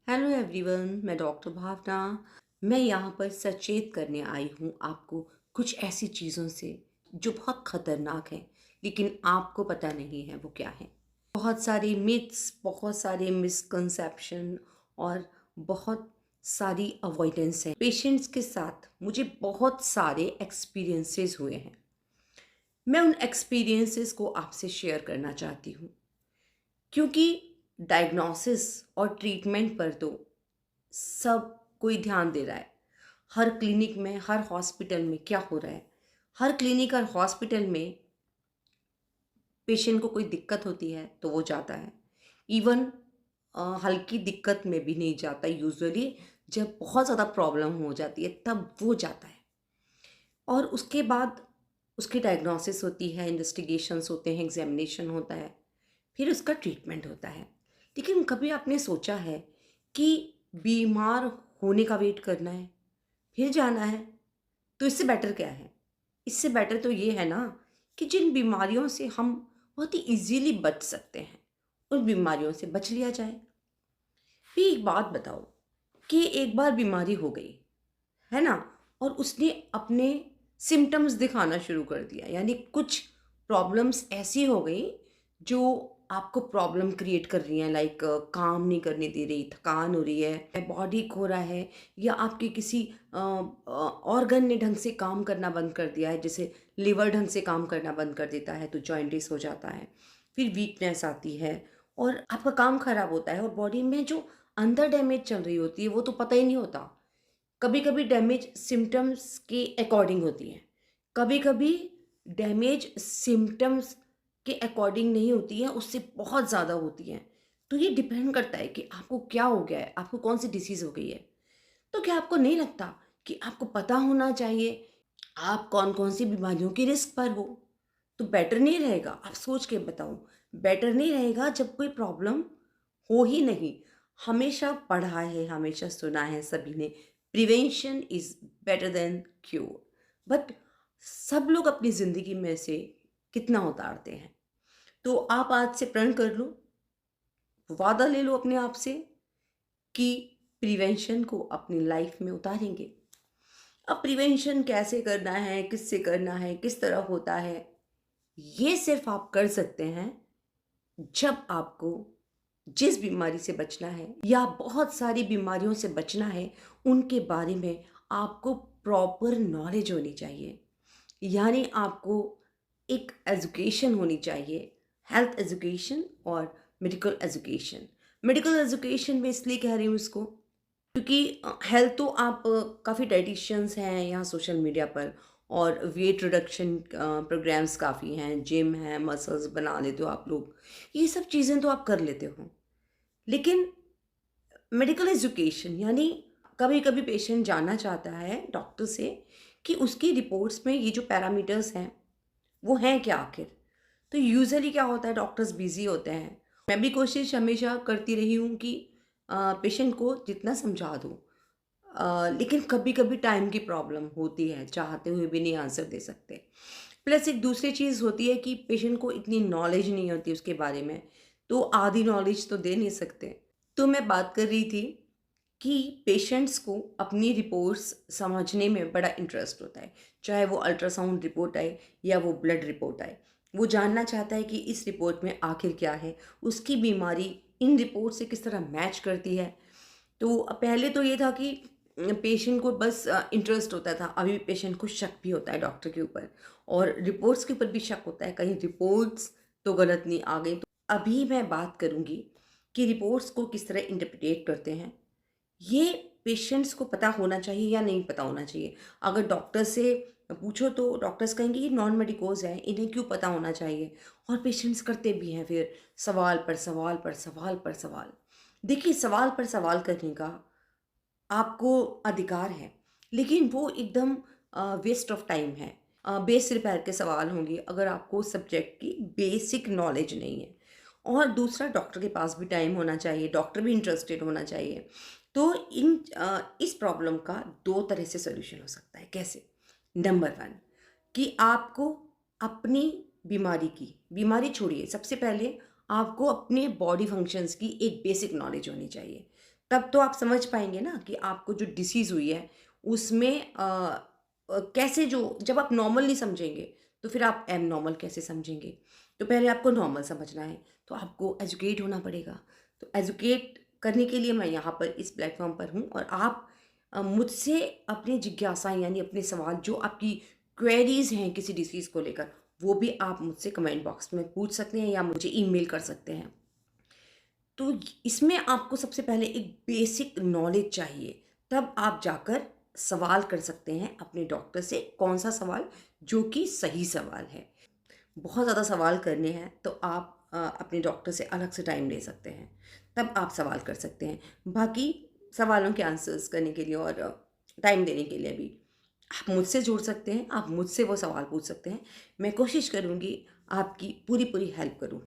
Hello everyone, मैं doctor भावना। मैं यहाँ पर सचेत करने आई हूँ आपको कुछ ऐसी चीज़ों से जो बहुत ख़तरनाक हैं, लेकिन आपको पता नहीं है वो क्या है। बहुत सारे मिथ्स, बहुत सारे मिसकंसेप्शन और बहुत सारी अवॉइडेंस है। पेशेंट्स के साथ मुझे बहुत सारे एक्सपीरियंसेस हुए हैं। मैं उन एक्सपीरियंसेस को आपसे शेयर करना चाहती हूँ, क्योंकि डायग्नोसिस और ट्रीटमेंट पर तो सब कोई ध्यान दे रहा है। हर क्लिनिक में, हर हॉस्पिटल में क्या हो रहा है, हर क्लिनिक और हॉस्पिटल में पेशेंट को कोई दिक्कत होती है तो वो जाता है। इवन हल्की दिक्कत में भी नहीं जाता यूजुअली। जब बहुत ज़्यादा प्रॉब्लम हो जाती है तब वो जाता है। और उसके बाद उसकी डायग्नोसिस होती है, इन्वेस्टिगेशंस होते हैं, एग्जामिनेशन होता है, फिर उसका ट्रीटमेंट होता है। लेकिन कभी आपने सोचा है कि बीमार होने का वेट करना है फिर जाना है? तो इससे बेटर क्या है? इससे बेटर तो ये है ना कि जिन बीमारियों से हम बहुत ही इजीली बच सकते हैं, उन बीमारियों से बच लिया जाए। भी एक बात बताओ कि एक बार बीमारी हो गई, है ना, और उसने अपने सिम्टम्स दिखाना शुरू कर दिया, यानी कुछ प्रॉब्लम्स ऐसी हो गई जो आपको प्रॉब्लम क्रिएट कर रही हैं। लाइक काम नहीं करने दे रही, थकान हो रही है, बॉडी खो रहा है, या आपके किसी ऑर्गन ने ढंग से काम करना बंद कर दिया है। जैसे लिवर ढंग से काम करना बंद कर देता है तो जॉइंटिस हो जाता है, फिर वीकनेस आती है और आपका काम खराब होता है, और बॉडी में जो अंदर डैमेज चल रही होती है वो तो पता ही नहीं होता। कभी कभी डैमेज सिम्टम्स के अकॉर्डिंग होती हैं, कभी कभी डैमेज सिम्टम्स के अकॉर्डिंग नहीं होती है, उससे बहुत ज़्यादा होती हैं। तो ये डिपेंड करता है कि आपको क्या हो गया है, आपको कौन सी डिसीज़ हो गई है। तो क्या आपको नहीं लगता कि आपको पता होना चाहिए आप कौन कौन सी बीमारियों की रिस्क पर हो? तो बेटर नहीं रहेगा? आप सोच के बताओ, बेटर नहीं रहेगा जब कोई प्रॉब्लम हो ही नहीं? हमेशा पढ़ा है, हमेशा सुना है सभी ने, prevention is better than cure. But सब लोग अपनी ज़िंदगी में से कितना उतारते हैं? तो आप आज से प्रण कर लो, वादा ले लो अपने आप से कि प्रिवेंशन को अपनी लाइफ में उतारेंगे। अब प्रिवेंशन कैसे करना है, किससे करना है, किस तरह होता है, ये सिर्फ आप कर सकते हैं जब आपको जिस बीमारी से बचना है या बहुत सारी बीमारियों से बचना है, उनके बारे में आपको प्रॉपर नॉलेज होनी चाहिए। यानी आपको एक एजुकेशन होनी चाहिए, हेल्थ एजुकेशन और मेडिकल एजुकेशन। मेडिकल एजुकेशन में इसलिए कह रही हूँ इसको क्योंकि हेल्थ तो आप काफ़ी डाइटिशियंस हैं यहाँ सोशल मीडिया पर, और वेट रिडक्शन प्रोग्राम्स काफ़ी हैं, जिम है, मसल्स बना लेते हो आप लोग, ये सब चीज़ें तो आप कर लेते हो। लेकिन मेडिकल एजुकेशन यानी कभी कभी पेशेंट जानना चाहता है डॉक्टर से कि उसकी रिपोर्ट्स में ये जो पैरामीटर्स हैं वो हैं क्या आखिर। तो यूजुअली क्या होता है, डॉक्टर्स बिजी होते हैं। मैं भी कोशिश हमेशा करती रही हूँ कि पेशेंट को जितना समझा दूँ, लेकिन कभी कभी टाइम की प्रॉब्लम होती है, चाहते हुए भी नहीं आंसर दे सकते। प्लस एक दूसरी चीज़ होती है कि पेशेंट को इतनी नॉलेज नहीं होती उसके बारे में, तो आधी नॉलेज तो दे नहीं सकते। तो मैं बात कर रही थी कि पेशेंट्स को अपनी रिपोर्ट्स समझने में बड़ा इंटरेस्ट होता है, चाहे वो अल्ट्रासाउंड रिपोर्ट आए या वो ब्लड रिपोर्ट आए। वो जानना चाहता है कि इस रिपोर्ट में आखिर क्या है, उसकी बीमारी इन रिपोर्ट से किस तरह मैच करती है। तो पहले तो ये था कि पेशेंट को बस इंटरेस्ट होता था, अभी पेशेंट को शक भी होता है डॉक्टर के ऊपर, और रिपोर्ट्स के ऊपर भी शक होता है, कहीं रिपोर्ट्स तो गलत नहीं आ गई। तो अभी मैं बात करूँगी कि रिपोर्ट्स को किस तरह इंटरप्रिटेट करते हैं। ये पेशेंट्स को पता होना चाहिए या नहीं पता होना चाहिए? अगर डॉक्टर से पूछो तो डॉक्टर्स कहेंगे ये नॉन मेडिकोज़ हैं, इन्हें क्यों पता होना चाहिए? और पेशेंट्स करते भी हैं फिर सवाल पर सवाल पर सवाल पर सवाल। देखिए, सवाल पर सवाल करने का आपको अधिकार है, लेकिन वो एकदम वेस्ट ऑफ टाइम है। बेसिर पैर के सवाल होंगे अगर आपको सब्जेक्ट की बेसिक नॉलेज नहीं है। और दूसरा, डॉक्टर के पास भी टाइम होना चाहिए, डॉक्टर भी इंटरेस्टेड होना चाहिए। तो इस प्रॉब्लम का दो तरह से सॉल्यूशन हो सकता है। कैसे? नंबर वन, कि आपको अपनी बीमारी छोड़िए, सबसे पहले आपको अपने बॉडी फंक्शंस की एक बेसिक नॉलेज होनी चाहिए। तब तो आप समझ पाएँगे ना कि आपको जो डिसीज़ हुई है उसमें कैसे जो जब आप नॉर्मल नहीं समझेंगे, तो फिर आप एबनॉर्मल कैसे समझेंगे? तो पहले आपको नॉर्मल समझना है, तो आपको एजुकेट होना पड़ेगा। तो एजुकेट करने के लिए मैं यहाँ पर इस प्लेटफ़ॉर्म पर हूँ और आप मुझसे अपनी जिज्ञासाएँ यानी अपने सवाल जो आपकी क्वेरीज़ हैं किसी डिसीज़ को लेकर, वो भी आप मुझसे कमेंट बॉक्स में पूछ सकते हैं या मुझे ईमेल कर सकते हैं। तो इसमें आपको सबसे पहले एक बेसिक नॉलेज चाहिए, तब आप जाकर सवाल कर सकते हैं अपने डॉक्टर से, कौन-सा सवाल जो कि सही सवाल है। बहुत ज़्यादा सवाल करने हैं तो आप अपने डॉक्टर से अलग से टाइम ले सकते हैं, तब आप सवाल कर सकते हैं। बाकी सवालों के आंसर्स करने के लिए और टाइम देने के लिए भी आप मुझसे जुड़ सकते हैं, आप मुझसे वो सवाल पूछ सकते हैं। मैं कोशिश करूँगी आपकी पूरी-पूरी हेल्प करूँ।